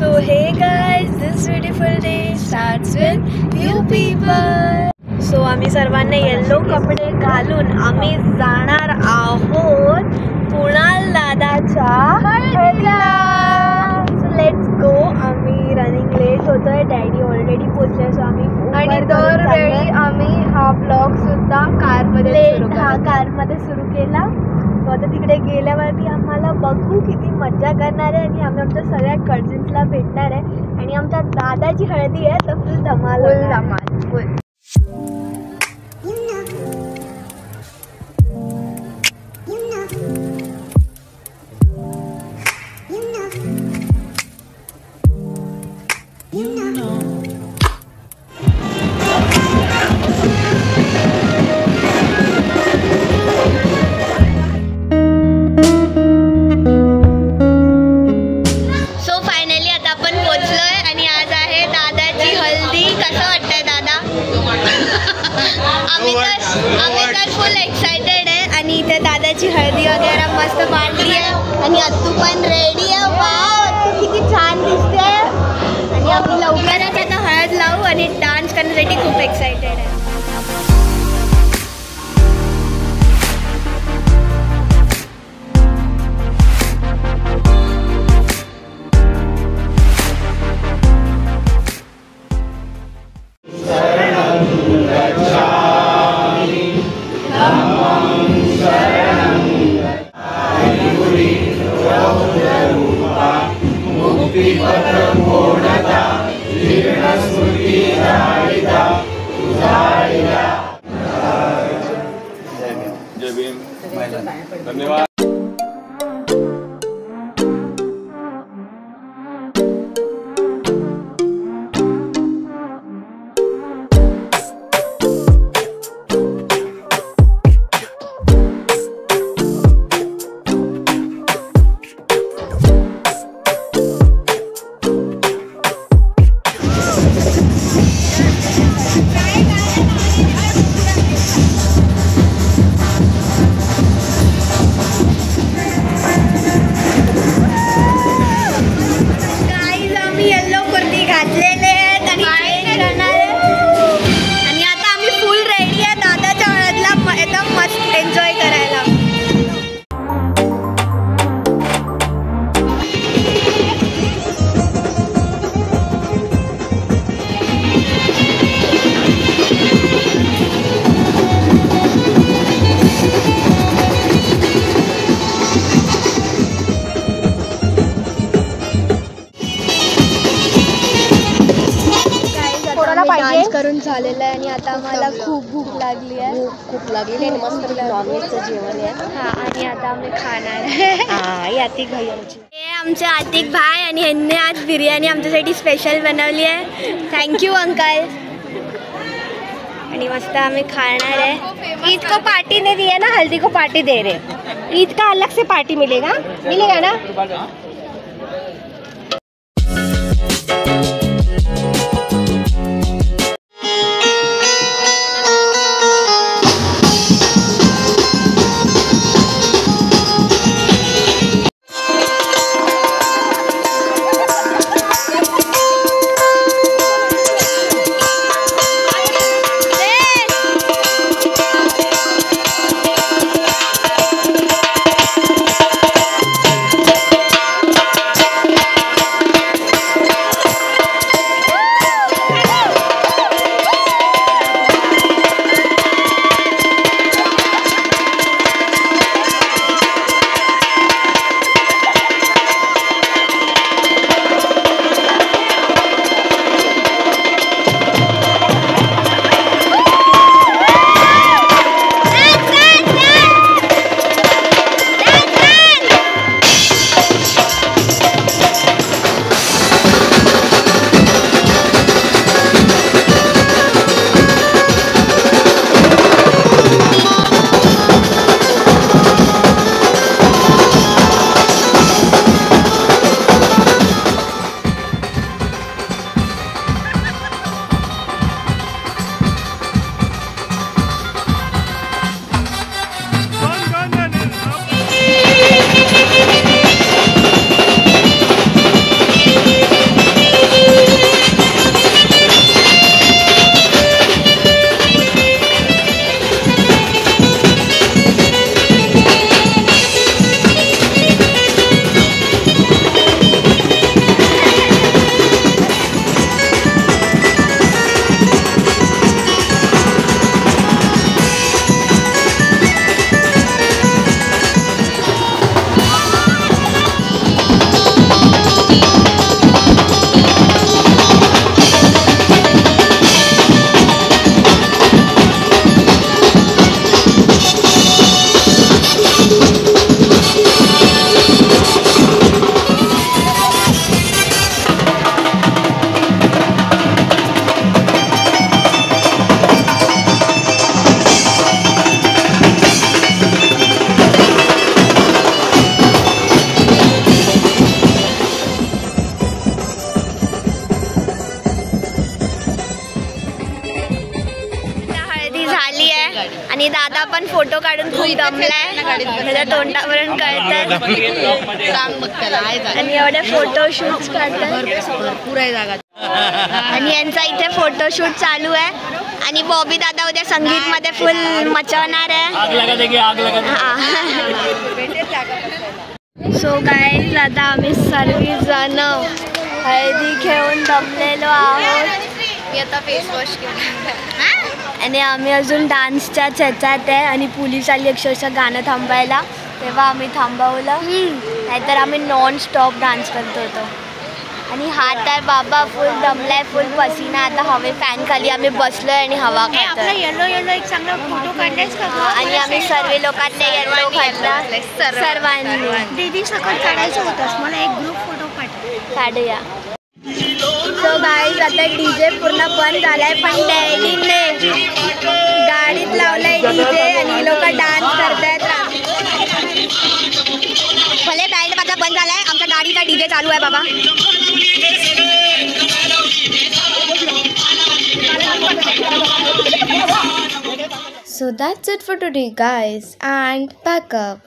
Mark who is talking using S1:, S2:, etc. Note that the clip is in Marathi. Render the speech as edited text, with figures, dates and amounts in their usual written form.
S1: So hey guys, this beautiful day starts with few people. So आम्ही सर्वांनी येल्लो कपडे घालून आम्ही जाणार आहोत कुणाल दादाच्या हळदीला. So let's go. आम्ही रनिंग लेट होतोय. डॅडी ऑलरेडी पोहोचले. सो आम्ही
S2: आणि दरवेळी आम्ही हा ब्लॉग सुद्धा कारमध्ये
S1: सुरू केला. तो आता तिकडे गेल्यावरती आम्हाला बघू किती मजा करणार आहे आणि आम्ही आमच्या सगळ्या कझिन्सला भेटणार आहे आणि आमच्या दादाची हळदी आहे तर फुल धमाल
S2: फुल.
S1: आम्ही तर फुल एक्साइटेड आहे आणि इथे दादाची हळदी वगैरे मस्त मांडली आहे आणि अत्तू पण रेडी आहे. वाव, अत्तू किती छान दिसते. आणि आम्ही लवकरच आता हळद लावू आणि डान्स करण्यासाठी खूप एक्साइटेड आहे.
S3: धन्यवाद.
S1: डान्स करून झालेलं आहे आणि आता आम्हाला खूप भूक लागली आहे.
S2: खूप लागली आणि मस्त नॉनव्हेजचं जेवण आहे.
S1: हा आणि आता आम्ही खाणार आहे.
S2: आतिक भाई
S1: हे आमचे आतिक भाई आणि ह्यांनी आज बिर्याणी आमच्यासाठी स्पेशल बनवली आहे. Thank you uncle. आणि मस्त आम्ही खाणार है.
S2: ईद को पार्टी नहीं दी है ना, हल्दी को पार्टी दे रहे. ईद का अलग से पार्टी मिलेगा ना.
S1: आणि दादा पण फोटो काढून खूप दमलाय, त्याच्या तोंडावरून कळतं. आणि एवढे फोटोशूट काढतात
S2: पुरा जागा.
S1: आणि यांचा इथे फोटोशूट चालू आहे. आणि बॉबी दादा उद्या संगीत मध्ये फुल मचवणार आहे. सो गाईज आता आम्ही सर्वजण हळदी घेऊन दमलेलो आहोत.
S2: मी आता फेस वॉश केला
S1: आणि आम्ही अजून डान्सच्या ह्याच्यात आहे. आणि पोलीस आली अक्षरशः गाणं थांबायला, तेव्हा आम्ही थांबवलं, नाहीतर आम्ही नॉन स्टॉप डान्स करत होतो. आणि हात आहे बाबा फुल दमलाय, फुल पसीना. आता हवे फॅन खाली आम्ही बसलोय आणि हवा खातोय.
S2: येलो येलो एक चांगला फोटो काढायच का?
S1: आणि आम्ही सर्व लोकांनी येलो घातला सर्वांनी.
S2: दीदी सकट काढायचं होतं, मला एक ग्रुप फोटो
S1: काढूया. सो गाईज आता डीजे पूर्ण बंद झालाय, पण डॅडीने गाडीत लावलाय डीजे आणि लोक डान्स करतायत. भले बँड माझा बंद झालाय, आमच्या गाडीचा डीजे चालू आहे बाबा. So that's it for today guys, and pack up.